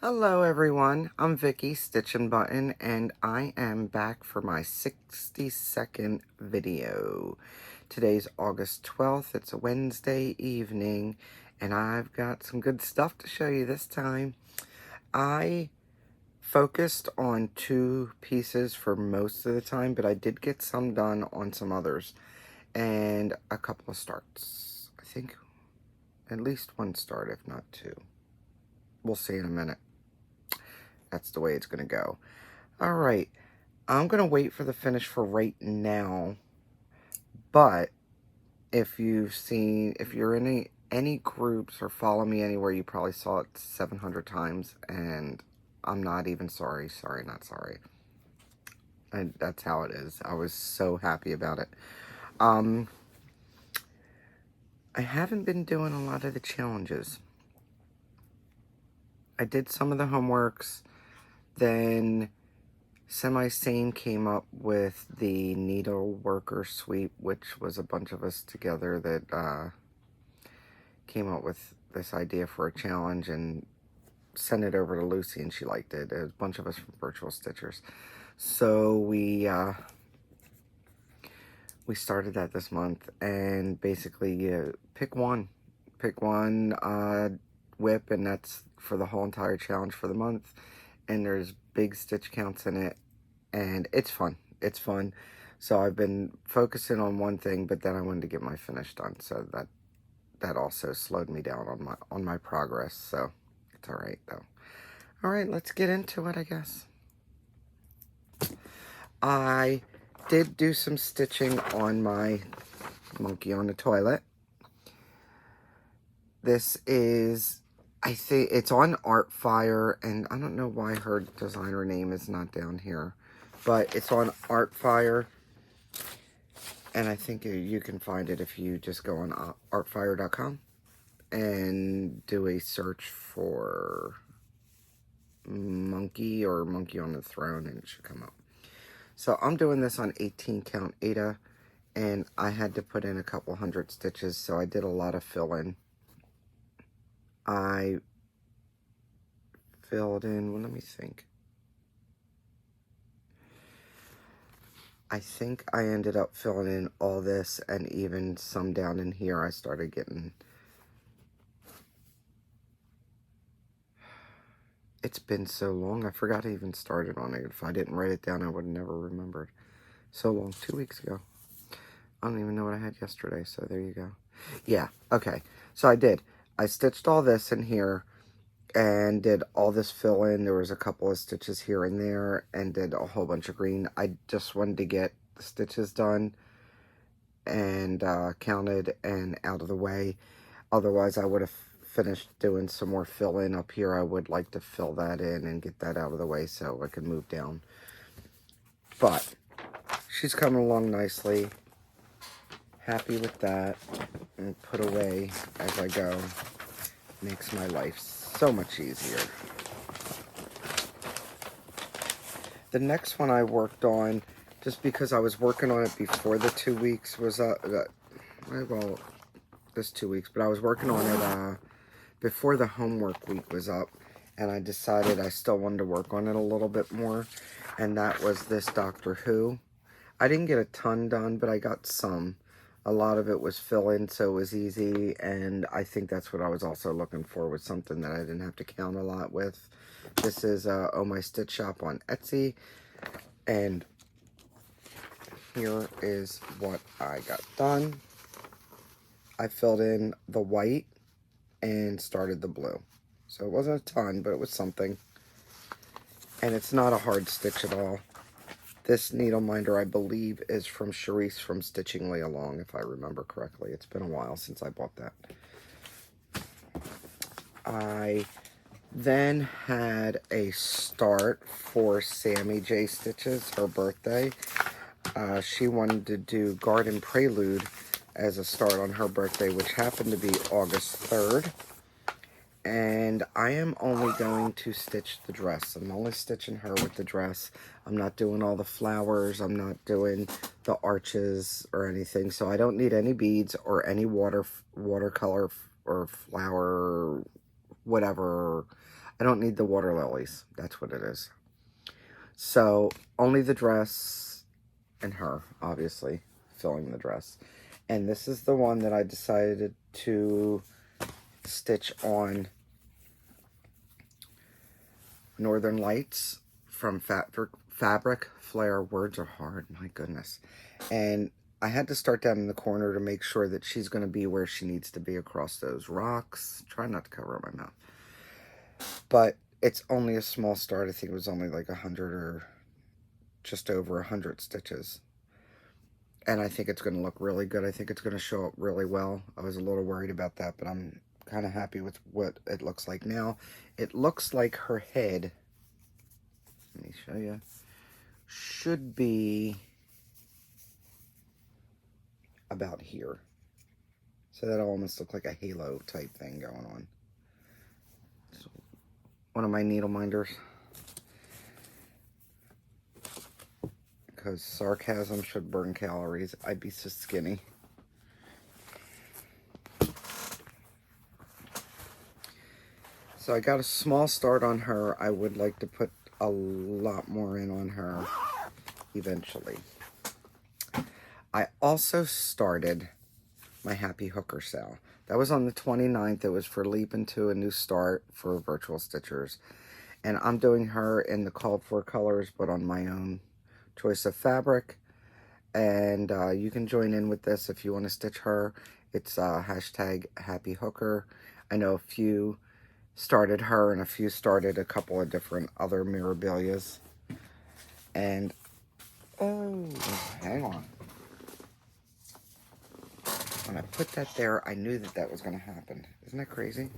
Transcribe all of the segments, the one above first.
Hello everyone, I'm Vicky, StitchNButton, and I am back for my 60-second video. Today's August 12th, it's a Wednesday evening, and I've got some good stuff to show you this time. I focused on 2 pieces for most of the time, but I did get some done on some others, and a couple of starts. I think at least 1 start, if not 2. We'll see in a minute. That's the way it's going to go. All right, I'm going to wait for the finish for right now, but if you're in any groups or follow me anywhere, you probably saw it 700 times, and I'm not even sorry, not sorry. And that's how it is. I was so happy about it. I haven't been doing a lot of the challenges. I did some of the homeworks, then Semi-Sane came up with the Needle Worker Sweep, which was a bunch of us together that came up with this idea for a challenge and sent it over to Lucy, and she liked it. There's a bunch of us from Virtual Stitchers. So we started that this month, and basically pick one whip, and that's for the whole entire challenge for the month. And there's big stitch counts in it, and it's fun. It's fun. So I've been focusing on one thing, but then I wanted to get my finish done, so that also slowed me down on my progress. So it's all right though. All right, let's get into it, I guess. I did do some stitching on my monkey on the toilet. This is, I think it's on Artfire, and I don't know why her designer name is not down here, but it's on Artfire, and I think you can find it if you just go on artfire.com and do a search for monkey or monkey on the throne, and it should come up. So I'm doing this on 18 count Ada, and I had to put in a couple hundred stitches, so I did a lot of fill-in. I filled in, well, let me think. I think I ended up filling in all this, and even some down in here I started getting. It's been so long, I forgot I even started on it. If I didn't write it down, I would have never remembered. So long, 2 weeks ago. I don't even know what I had yesterday, so there you go. Yeah, okay, so I did. I stitched all this in here and did all this fill in. There was a couple of stitches here and there, and did a whole bunch of green. I just wanted to get the stitches done and counted and out of the way. Otherwise, I would have finished doing some more fill in up here. I would like to fill that in and get that out of the way so I could move down. But she's coming along nicely. Happy with that, and put away as I go. Makes my life so much easier. The next one I worked on, just because I was working on it before the 2 weeks was well, this 2 weeks, but I was working on it before the homework week was up, and I decided I still wanted to work on it a little bit more, and that was this Doctor Who. I didn't get a ton done, but I got some. A lot of it was fill-in, so it was easy, and I think that's what I was also looking for, was something that I didn't have to count a lot with. This is Oh My Stitch Shop on Etsy, and here is what I got done. I filled in the white and started the blue. So it wasn't a ton, but it was something. And it's not a hard stitch at all. This needle minder, I believe, is from Charisse from Stitchingly Along, if I remember correctly. It's been a while since I bought that. I then had a start for Sammy J Stitches, her birthday. She wanted to do Garden Prelude as a start on her birthday, which happened to be August 3rd. And I am only going to stitch the dress. I'm only stitching her with the dress. I'm not doing all the flowers. I'm not doing the arches or anything. So I don't need any beads or any watercolor or flower, whatever. I don't need the water lilies. That's what it is. So, only the dress and her, obviously, filling the dress. And this is the one that I decided to stitch on Northern Lights from Fabric Flare. Words are hard, my goodness. And I had to start down in the corner to make sure that she's going to be where she needs to be across those rocks. Try not to cover up my mouth. But it's only a small start. I think it was only like 100 or just over 100 stitches. And I think it's going to look really good. I think it's going to show up really well. I was a little worried about that, but I'm kind of happy with what it looks like now. It looks like her head, let me show you, should be about here. So that'll almost look like a halo type thing going on. So one of my needle minders. Because sarcasm should burn calories. I'd be so skinny. So I got a small start on her. I would like to put a lot more in on her eventually. I also started my Happy Hooker sale. That was on the 29th. It was for Leap Into a New Start for virtual stitchers. And I'm doing her in the called for colors, but on my own choice of fabric. And you can join in with this if you want to stitch her. It's hashtag Happy Hooker. I know a few started her and a few started a couple of different other Mirabilias. And, oh, hang on. When I put that there, I knew that that was going to happen. Isn't that crazy?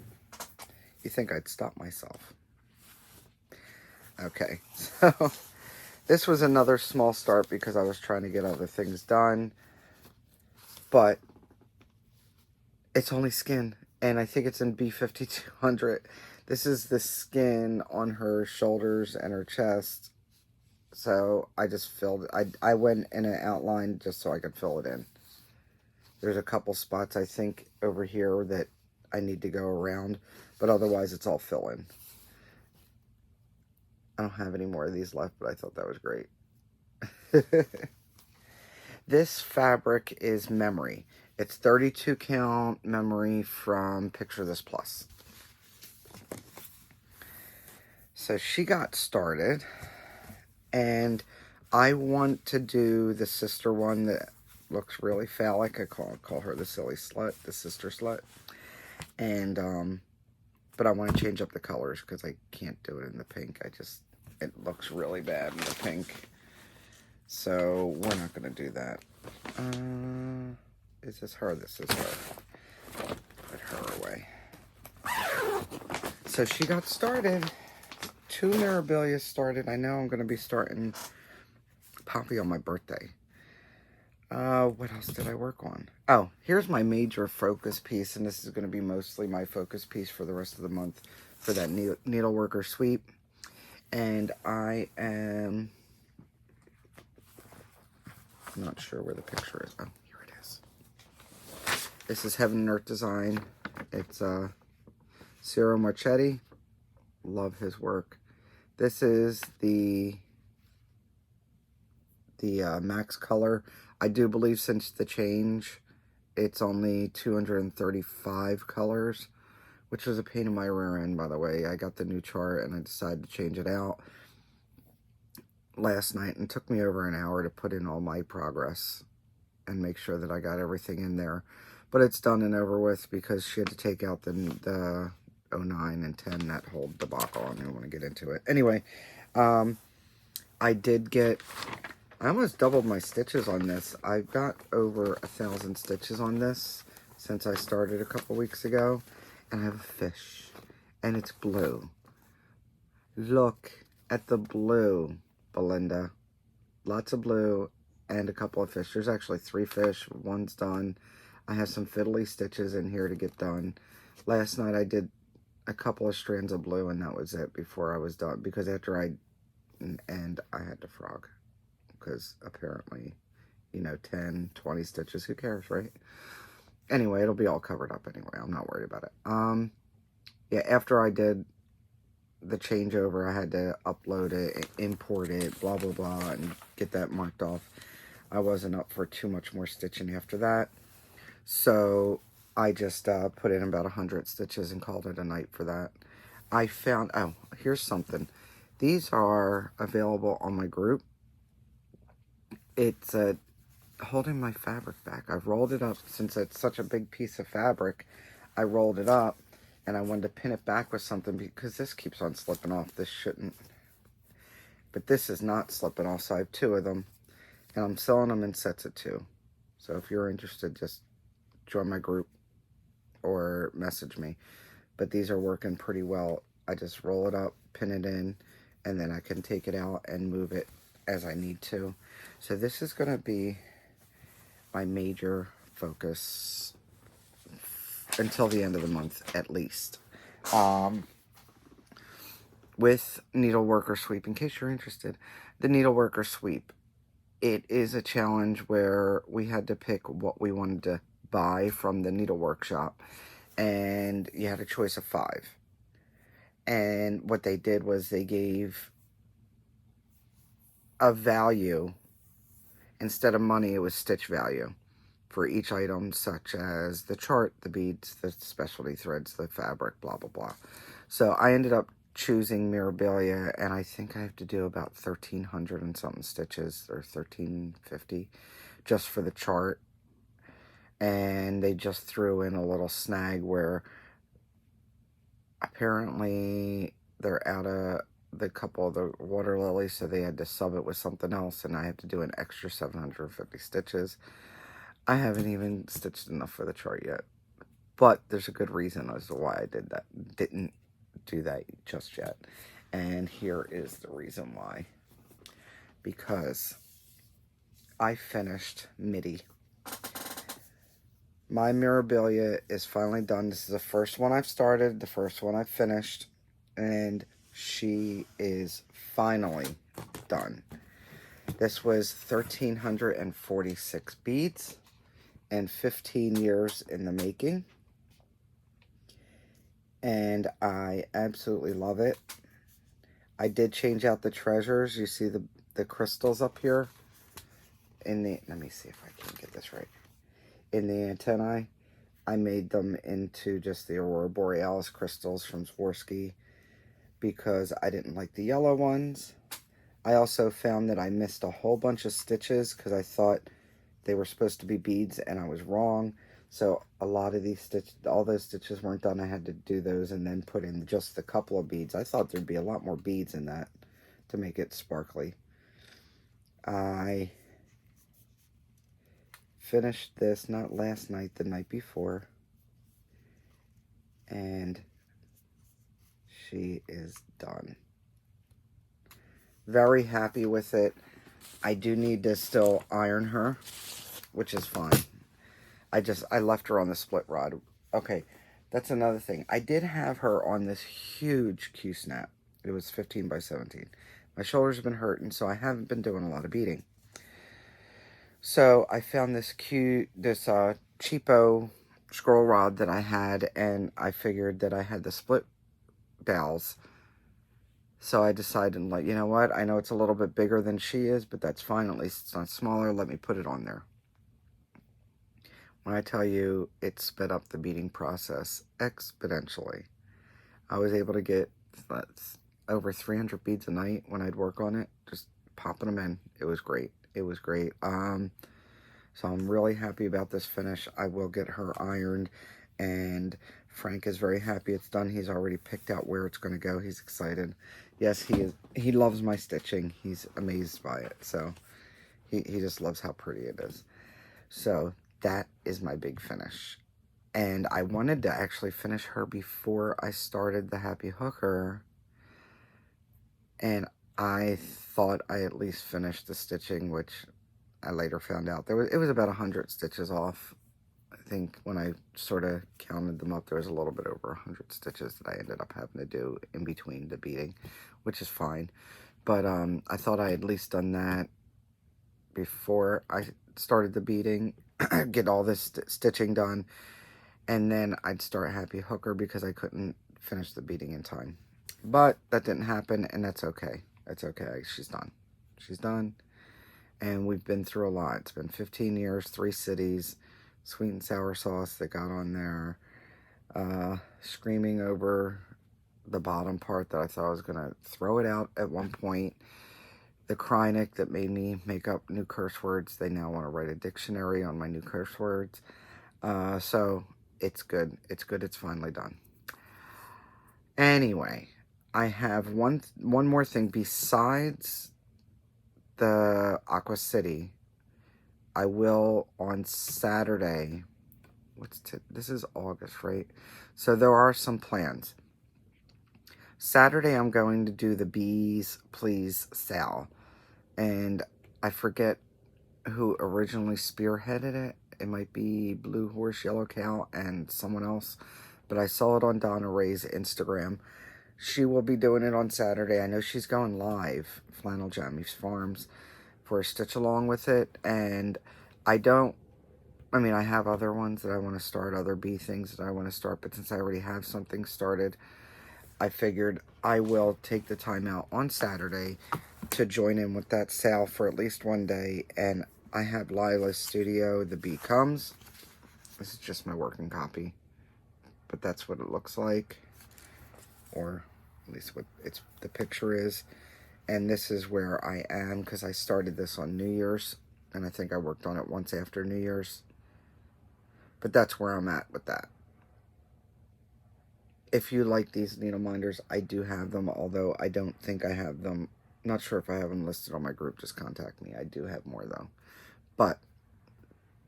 You think I'd stop myself. Okay, so this was another small start because I was trying to get other things done. But it's only skin. And I think it's in B5200. This is the skin on her shoulders and her chest. So I just filled it. I went in an outline just so I could fill it in. There's a couple spots, I think, over here that I need to go around. But otherwise, it's all fill in. I don't have any more of these left, but I thought that was great. This fabric is memory. It's 32 count memory from Picture This Plus. So she got started, and I want to do the sister one that looks really phallic. I call her the silly slut, the sister slut. And, but I want to change up the colors because I can't do it in the pink. It looks really bad in the pink. So we're not going to do that. Is this her? This is her. Put her away. So she got started. 2 Mirabilia started. I know I'm going to be starting Poppy on my birthday. What else did I work on? Oh, here's my major focus piece, and this is going to be mostly my focus piece for the rest of the month for that needleworker sweep. And I am not sure where the picture is. Oh, here it is. This is Heaven and Earth Design. It's Ciro Marchetti. Love his work. This is the max color. I do believe since the change, it's only 235 colors, which was a pain in my rear end, by the way. I got the new chart and I decided to change it out last night, and it took me over an hour to put in all my progress and make sure that I got everything in there. But it's done and over with because she had to take out the 09 and 10, that whole debacle. I don't want to get into it. Anyway, I almost doubled my stitches on this. I've got over 1,000 stitches on this since I started a couple weeks ago. And I have a fish. And it's blue. Look at the blue, Belinda. Lots of blue and a couple of fish. There's actually 3 fish. One's done. I have some fiddly stitches in here to get done. Last night I did a couple of strands of blue and that was it before I was done. Because after I had to frog. Because apparently, 10, 20 stitches. Who cares, right? Anyway, it'll be all covered up anyway. I'm not worried about it. Yeah, after I did the changeover, I had to upload it, import it, blah, blah, blah, and get that marked off. I wasn't up for too much more stitching after that. So I just put in about 100 stitches and called it a night for that. I found, oh, here's something. These are available on my group. It's holding my fabric back. I've rolled it up since it's such a big piece of fabric. I rolled it up and I wanted to pin it back with something because this keeps on slipping off. This shouldn't. But this is not slipping off, so I have 2 of them. And I'm selling them in sets of 2. So if you're interested, just join my group or message me. But these are working pretty well. I just roll it up, pin it in, and then I can take it out and move it as I need to. So this is going to be my major focus until the end of the month, at least. With needlework or sweep, in case you're interested, the needlework or sweep, it is a challenge where we had to pick what we wanted to buy from the needle workshop, and you had a choice of 5. And what they did was they gave a value. Instead of money, it was stitch value for each item, such as the chart, the beads, the specialty threads, the fabric, blah, blah, blah. So I ended up choosing Mirabilia, and I think I have to do about 1,300 and something stitches, or 1,350, just for the chart. And they just threw in a little snag where apparently they're out of the couple of the water lilies, so they had to sub it with something else, and I have to do an extra 750 stitches. I haven't even stitched enough for the chart yet, but there's a good reason as to why I didn't do that just yet. And here is the reason why. Because I finished MIDI. My Mirabilia is finally done. This is the first one I've started, the first one I've finished, and she is finally done. This was 1,346 beads and 15 years in the making. And I absolutely love it. I did change out the treasures. You see the crystals up here in the, let me see if I can get this right. In the antennae, I made them into just the Aurora Borealis crystals from Swarovski because I didn't like the yellow ones. I also found that I missed a whole bunch of stitches because I thought they were supposed to be beads and I was wrong. So a lot of these stitches, all those stitches weren't done. I had to do those and then put in just a couple of beads. I thought there'd be a lot more beads in that to make it sparkly. I finished this not last night, the night before, and she is done. Very happy with it. I do need to still iron her, which is fine. I left her on the split rod. Okay, that's another thing. I did have her on this huge Q-snap. It was 15 by 17. My shoulders have been hurting, so I haven't been doing a lot of beading. So I found this cheapo scroll rod that I had, and I figured that I had the split dowels. So I decided, like, you know what? I know it's a little bit bigger than she is, but that's fine. At least it's not smaller. Let me put it on there. When I tell you it sped up the beading process exponentially. I was able to get over 300 beads a night when I'd work on it, just popping them in. It was great. It was great. So I'm really happy about this finish. I will get her ironed, and Frank is very happy it's done. He's already picked out where it's going to go. He's excited. Yes, he is. He loves my stitching. He's amazed by it. So he just loves how pretty it is. So that is my big finish. And I wanted to actually finish her before I started the Happy Hooker. And I thought I at least finished the stitching, which I later found out it was about 100 stitches off. I think when I sort of counted them up, there was a little bit over 100 stitches that I ended up having to do in between the beading, which is fine. But I thought I had at least done that before I started the beading, get all this stitching done, and then I'd start Happy Hooker because I couldn't finish the beading in time. But that didn't happen, and that's okay. That's okay. She's done. She's done. And we've been through a lot. It's been 15 years, 3 cities, sweet and sour sauce that got on there, screaming over the bottom part that I thought I was going to throw it out at one point. The Krynic that made me make up new curse words. They now want to write a dictionary on my new curse words. So it's good. It's good. It's finally done. Anyway, I have one more thing besides the Aqua City. I will on Saturday. This is August, right? So there are some plans. Saturday I'm going to do the Bees Please sale. And I forget who originally spearheaded it. It might be Blue Horse, Yellow Cow, and someone else. But I saw it on Donna Ray's Instagram. She will be doing it on Saturday. I know she's going live, Flannel Jammies Farms, for a stitch along with it. And I have other ones that I want to start, other bee things that I want to start. But since I already have something started, I figured I will take the time out on Saturday to join in with that sale for at least one day. And I have Lila's Studio, The Bee Comes. This is just my working copy, but that's what it looks like, or at least what the picture is. And this is where I am, because I started this on New Year's, and I think I worked on it once after New Year's. But that's where I'm at with that. If you like these needle minders, I do have them, although I don't think I have them. Not sure if I have them listed on my group. Just contact me. I do have more, though. But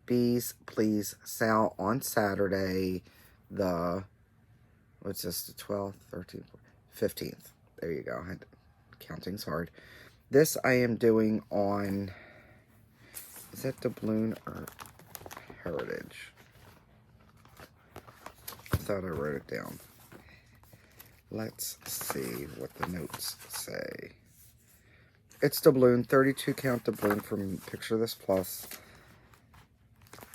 Bees Please sale on Saturday, what's this, the 12th, 13th, 15th. There you go. Counting's hard. This I am doing on, is that Doubloon or Heritage? I thought I wrote it down. Let's see what the notes say. It's doubloon, 32 count doubloon from Picture This Plus.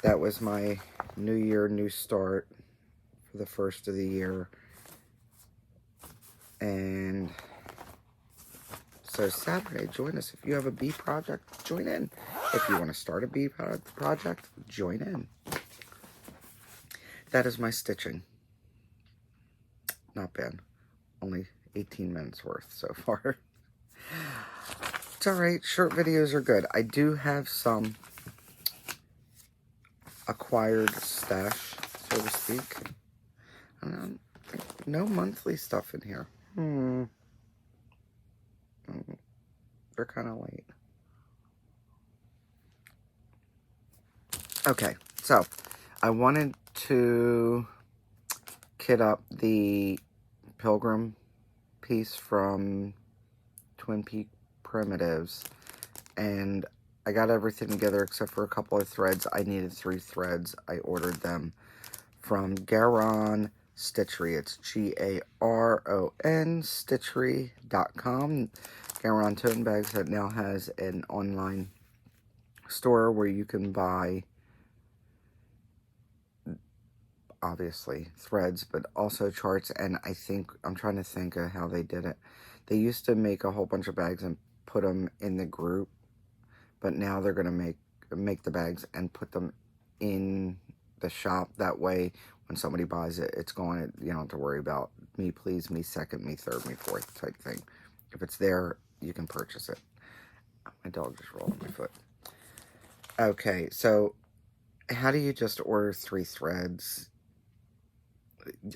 That was my New Year, new start for the first of the year. And so Saturday, join us. If you have a bee project, join in. If you want to start a bee project, join in. That is my stitching. Not bad. Only 18 minutes worth so far. It's alright. Short videos are good. I do have some acquired stash, so to speak. No monthly stuff in here. They're kind of late. Okay, so I wanted to kit up the Pilgrim piece from Twin Peak Primitives, and I got everything together except for a couple of threads. I needed 3 threads. I ordered them from GaRon Stitchery. It's GaRon Stitchery.com. GaRon Tote Bags that now has an online store where you can buy, obviously, threads, but also charts. And I'm trying to think of how they did it. They used to make a whole bunch of bags and put them in the group, but now they're going to make the bags and put them in the shop. That way, when somebody buys it, it's going, you don't have to worry about me please, me second, me third, me fourth type thing. If it's there, you can purchase it. My dog just rolled my foot. Okay, so how do you just order 3 threads?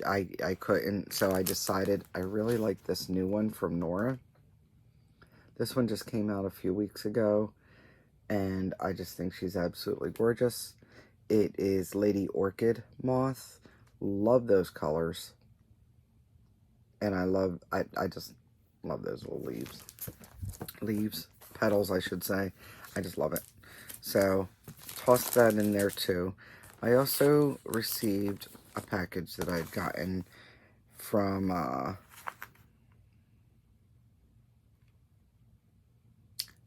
I couldn't, so I decided I really like this new one from Nora. This one just came out a few weeks ago, and I just think she's absolutely gorgeous. It is Lady Orchid Moth. Love those colors. And I just love those little leaves. Petals, I should say. I just love it. So, toss that in there too. I also received a package that I'd gotten from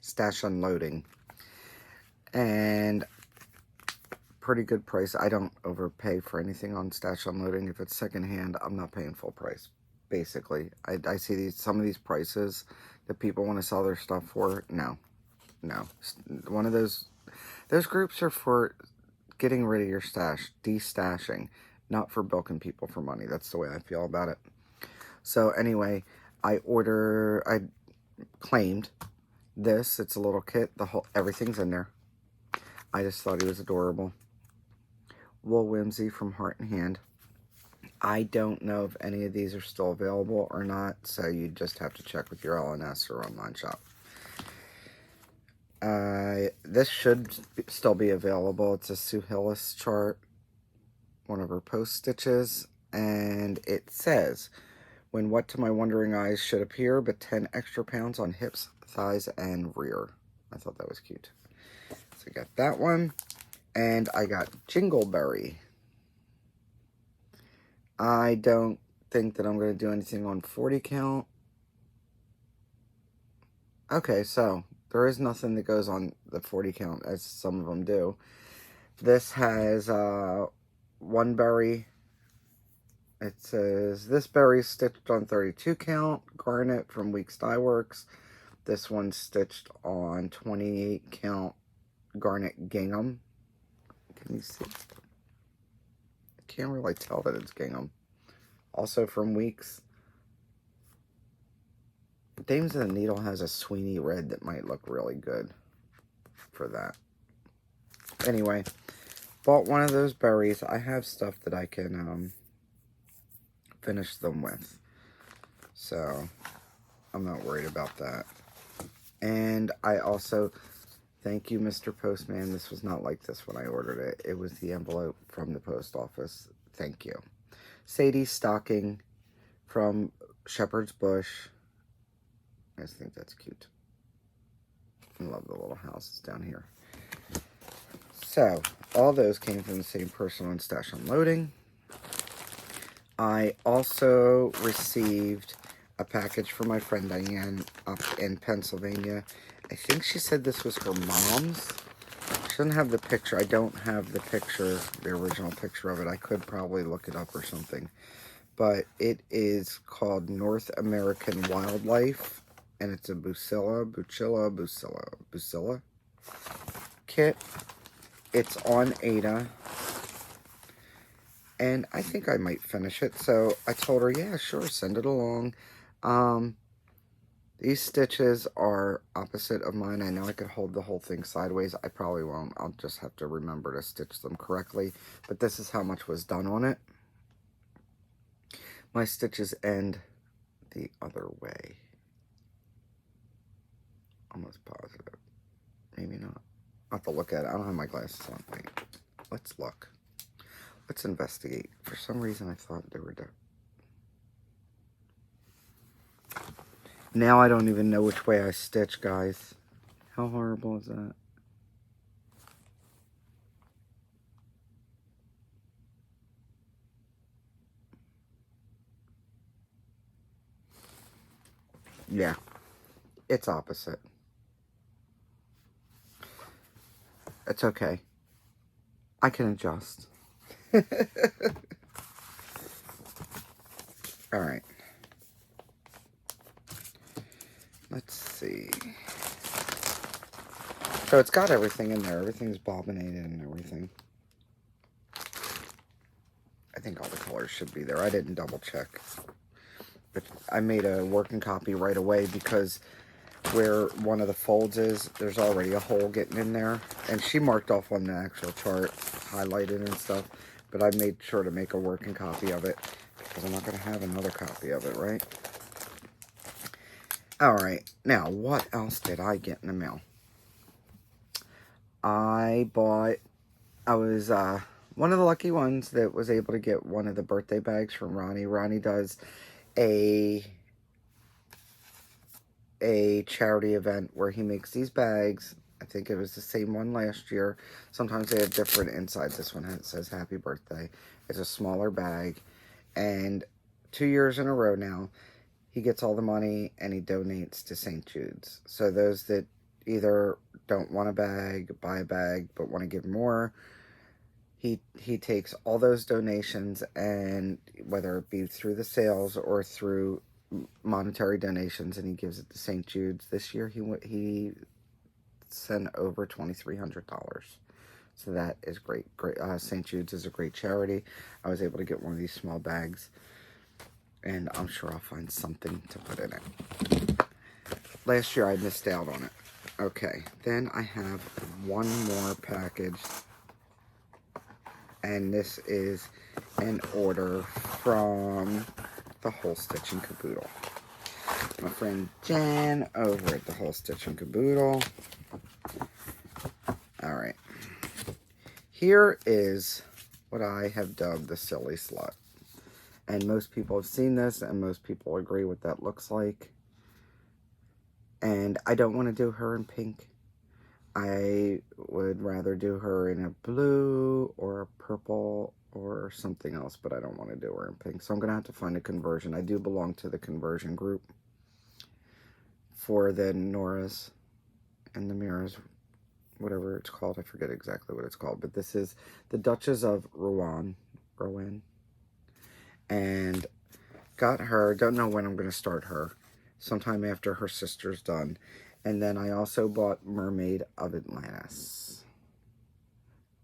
Stash Unloading. And pretty good price. I don't overpay for anything on Stash Unloading. If it's secondhand, I'm not paying full price. basically. I see some of these prices that people want to sell their stuff for. No. One of those groups are for getting rid of your stash, de-stashing, not for bilking people for money. That's the way I feel about it. So anyway, I claimed this. It's a little kit. Everything's in there. I just thought he was adorable. Wool Whimsy from Heart and Hand. I don't know if any of these are still available or not, so you just have to check with your LNS or online shop. This should still be available. It's a Sue Hillis chart, one of her post stitches, and it says, when what to my wondering eyes should appear, but 10 extra pounds on hips, thighs, and rear. I thought that was cute. So I got that one, and I got Jingleberry. I don't think that I'm going to do anything on 40 count. Okay, so there is nothing that goes on the 40 count as some of them do. This has one berry. It says, this berry stitched on 32 count, garnet from Weeks Dye Works. This one's stitched on 28 count, garnet gingham. Can you see? I can't really tell that it's gingham. Also from Weeks. Dames of the Needle has a Sweeney red that might look really good for that. Anyway, bought one of those berries. I have stuff that I can finish them with, so I'm not worried about that. And I also, thank you, Mr. Postman. This was not like this when I ordered it. It was the envelope from the post office. Thank you. Sadie's stocking from Shepherd's Bush. I just think that's cute. I love the little houses down here. So, all those came from the same person on Stash Unloading. I also received a package from my friend Diane up in Pennsylvania. I think she said this was her mom's. She doesn't have the picture. I don't have the picture, the original picture of it. I could probably look it up or something. But it is called North American Wildlife. And it's a Bucilla kit. It's on Ada. And I think I might finish it. So I told her, yeah, sure, send it along. These stitches are opposite of mine. I know I could hold the whole thing sideways. I probably won't. I'll just have to remember to stitch them correctly. But this is how much was done on it. My stitches end the other way. Almost positive. Maybe not. I'll have to look at it. I don't have my glasses on. Wait. Let's look. Let's investigate. For some reason, I thought they were there. Now I don't even know which way I stitch, guys. How horrible is that? Yeah. It's opposite. It's okay. I can adjust. Alright. Let's see. So it's got everything in there. Everything's bobbinated and everything. I think all the colors should be there. I didn't double check. But I made a working copy right away because where one of the folds is, there's already a hole getting in there. And she marked off on the actual chart, highlighted and stuff. But I made sure to make a working copy of it because I'm not going to have another copy of it, right? Alright, now what else did I get in the mail? I was one of the lucky ones that was able to get one of the birthday bags from Ronnie. Ronnie does a charity event where he makes these bags. I think it was the same one last year. Sometimes they have different insides. This one says happy birthday. It's a smaller bag. And 2 years in a row now, he gets all the money and he donates to St. Jude's. So those that either don't want a bag, buy a bag, but want to give more, he takes all those donations, and whether it be through the sales or through monetary donations, and he gives it to St. Jude's. This year he sent over $2,300. So that is great. Great. St. Jude's is a great charity. I was able to get one of these small bags, and I'm sure I'll find something to put in it. Last year I missed out on it. Okay, then I have one more package, and this is an order from the Whole Stitch and Caboodle. My friend Jen over at the Whole Stitch and Caboodle. Alright. Here is what I have dubbed the Silly Slut. And most people have seen this, and most people agree what that looks like. And I don't want to do her in pink. I would rather do her in a blue or a purple or something else, but I don't want to do her in pink. So I'm going to have to find a conversion. I do belong to the conversion group for the Noras and the Miras, whatever it's called. I forget exactly what it's called, but this is the Duchess of Rouen. And got her, don't know when I'm going to start her. Sometime after her sister's done. And then I also bought Mermaid of Atlantis.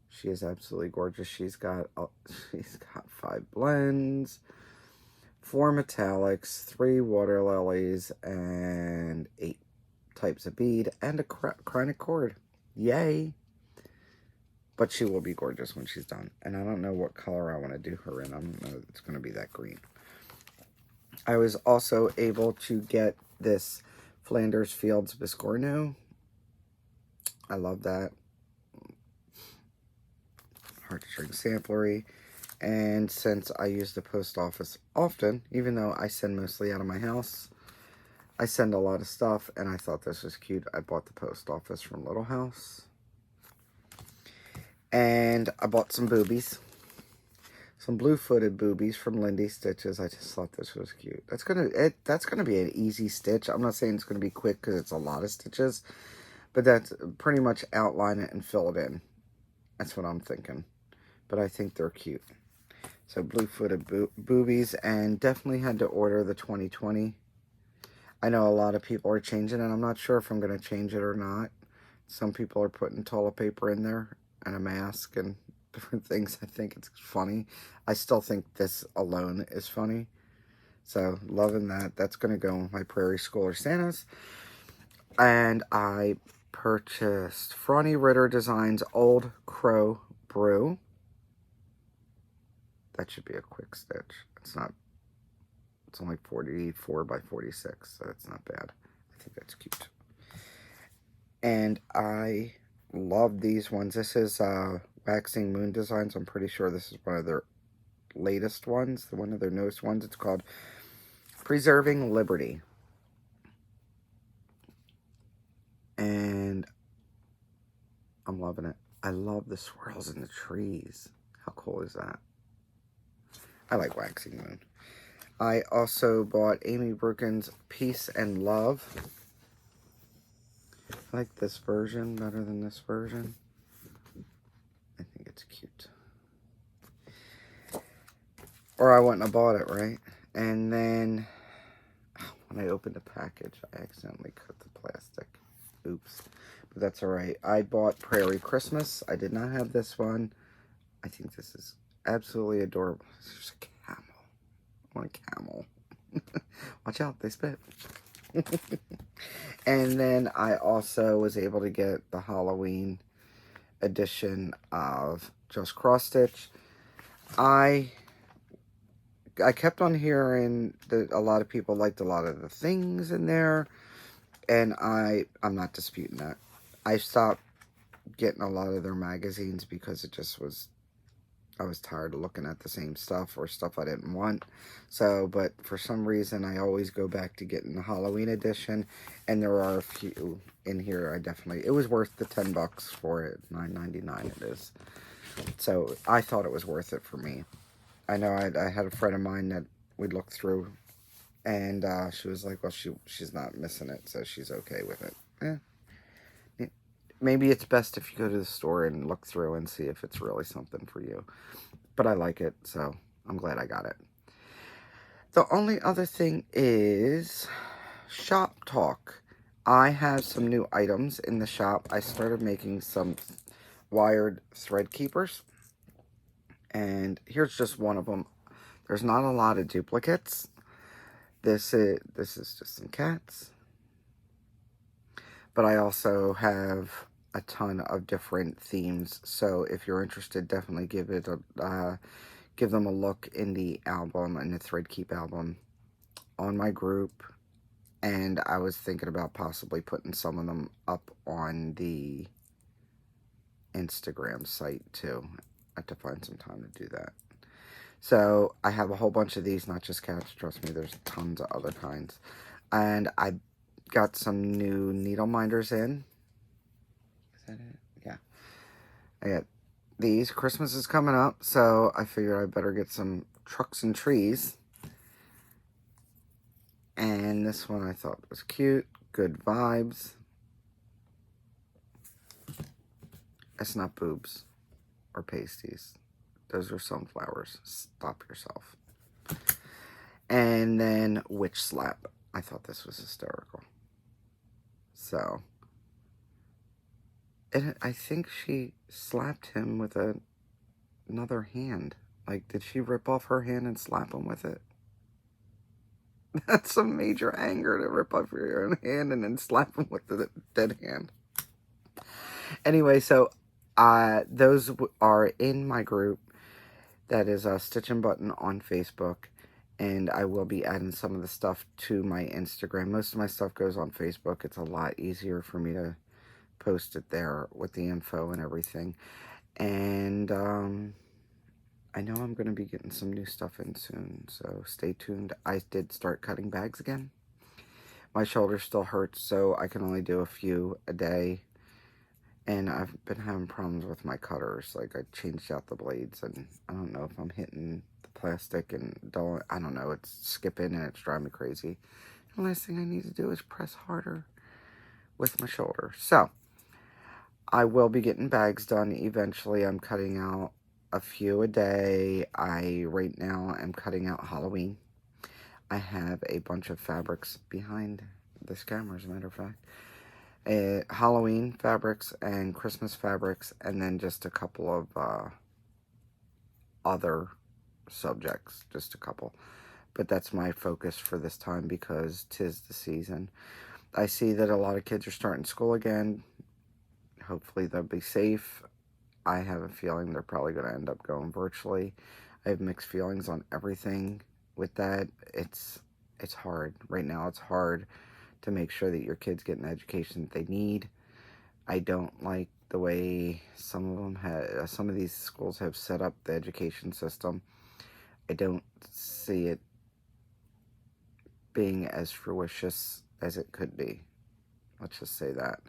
She is absolutely gorgeous. She's got 5 blends, 4 metallics, 3 water lilies, and 8 types of bead, and a chronic cord. Yay! But she will be gorgeous when she's done. And I don't know what color I want to do her in. I don't know if it's going to be that green. I was also able to get this Flanders Fields Biscornu. I love that. Heartstring samplery. And since I use the post office often, even though I send mostly out of my house, I send a lot of stuff, and I thought this was cute. I bought the post office from Little House. And I bought some boobies. Some blue-footed boobies from Lindy Stitches. I just thought this was cute. That's gonna be an easy stitch. I'm not saying it's gonna be quick because it's a lot of stitches, but that's pretty much outline it and fill it in. That's what I'm thinking. But I think they're cute. So blue-footed boobies, and definitely had to order the 2020. I know a lot of people are changing it. I'm not sure if I'm gonna change it or not. Some people are putting toilet paper in there and a mask and different things. I think it's funny. I still think this alone is funny. So, loving that. That's going to go with my Prairie Schooler Santas. And I purchased Franny Ritter Designs Old Crow Brew. That should be a quick stitch. It's only 44 by 46, so it's not bad. I think that's cute. And I love these ones. This is Waxing Moon Designs. I'm pretty sure this is one of their latest ones, one of their newest ones. It's called Preserving Liberty. And I'm loving it. I love the swirls in the trees. How cool is that? I like Waxing Moon. I also bought Amy Brooken's Peace and Love. I like this version better than this version. I think it's cute. Or I wouldn't have bought it, right? And then, when I opened the package, I accidentally cut the plastic. Oops. But that's alright. I bought Prairie Christmas. I did not have this one. I think this is absolutely adorable. There's a camel. I want a camel. Watch out, they spit. And then I also was able to get the Halloween edition of Just Cross Stitch. I kept on hearing that a lot of people liked a lot of the things in there, and I'm not disputing that. I stopped getting a lot of their magazines because it just was, I was tired of looking at the same stuff or stuff I didn't want. So, but for some reason, I always go back to getting the Halloween edition, and there are a few in here. It was worth the $10 for it. $9.99 it is. So, I thought it was worth it for me. I know I had a friend of mine that we looked through, and she was like, well, she's not missing it, so she's okay with it. maybe it's best if you go to the store and look through and see if it's really something for you. But I like it, so I'm glad I got it. The only other thing is shop talk. I have some new items in the shop. I started making some wired thread keepers. And here's just one of them. There's not a lot of duplicates. This is just some cats. But I also have a ton of different themes. So if you're interested, definitely give them a look in the album, in the thread keep album on my group. And I was thinking about possibly putting some of them up on the Instagram site too. I have to find some time to do that. So I have a whole bunch of these, not just cats, trust me, there's tons of other kinds. And I got some new needle minders in. Is that it? Yeah. I got these. Christmas is coming up, so I figured I better get some trucks and trees. And this one I thought was cute. Good vibes. It's not boobs or pasties. Those are sunflowers. Stop yourself. And then witch slap. I thought this was hysterical. So, I think she slapped him with another hand. Like, did she rip off her hand and slap him with it? That's some major anger, to rip off your own hand and then slap him with the dead hand. Anyway, so those are in my group. That is StitchNButton on Facebook. And I will be adding some of the stuff to my Instagram. Most of my stuff goes on Facebook. It's a lot easier for me to post it there with the info and everything. And I know I'm going to be getting some new stuff in soon, so stay tuned. I did start cutting bags again. My shoulder still hurts, so I can only do a few a day. And I've been having problems with my cutters. Like, I changed out the blades, and I don't know if I'm hitting the plastic and dull. I don't know. It's skipping, and it's driving me crazy. The last thing I need to do is press harder with my shoulder. So, I will be getting bags done eventually. I'm cutting out a few a day. Right now, am cutting out Halloween. I have a bunch of fabrics behind this camera, as a matter of fact. Halloween fabrics and Christmas fabrics, and then just a couple of other subjects, just a couple. But that's my focus for this time because 'tis the season. I see that a lot of kids are starting school again. Hopefully they'll be safe. I have a feeling they're probably going to end up going virtually. I have mixed feelings on everything with that. It's hard. Right now it's hard to make sure that your kids get an education that they need. I don't like the way some of these schools have set up the education system. I don't see it being as fruitious as it could be. Let's just say that.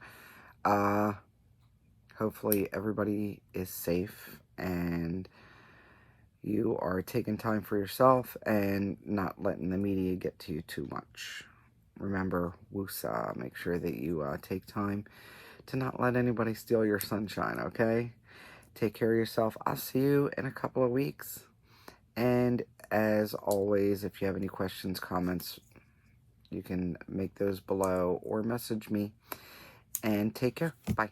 Hopefully everybody is safe and you are taking time for yourself and not letting the media get to you too much. Remember, woosah, make sure that you take time to not let anybody steal your sunshine, okay? Take care of yourself. I'll see you in a couple of weeks. And as always, if you have any questions, comments, you can make those below or message me. And take care. Bye.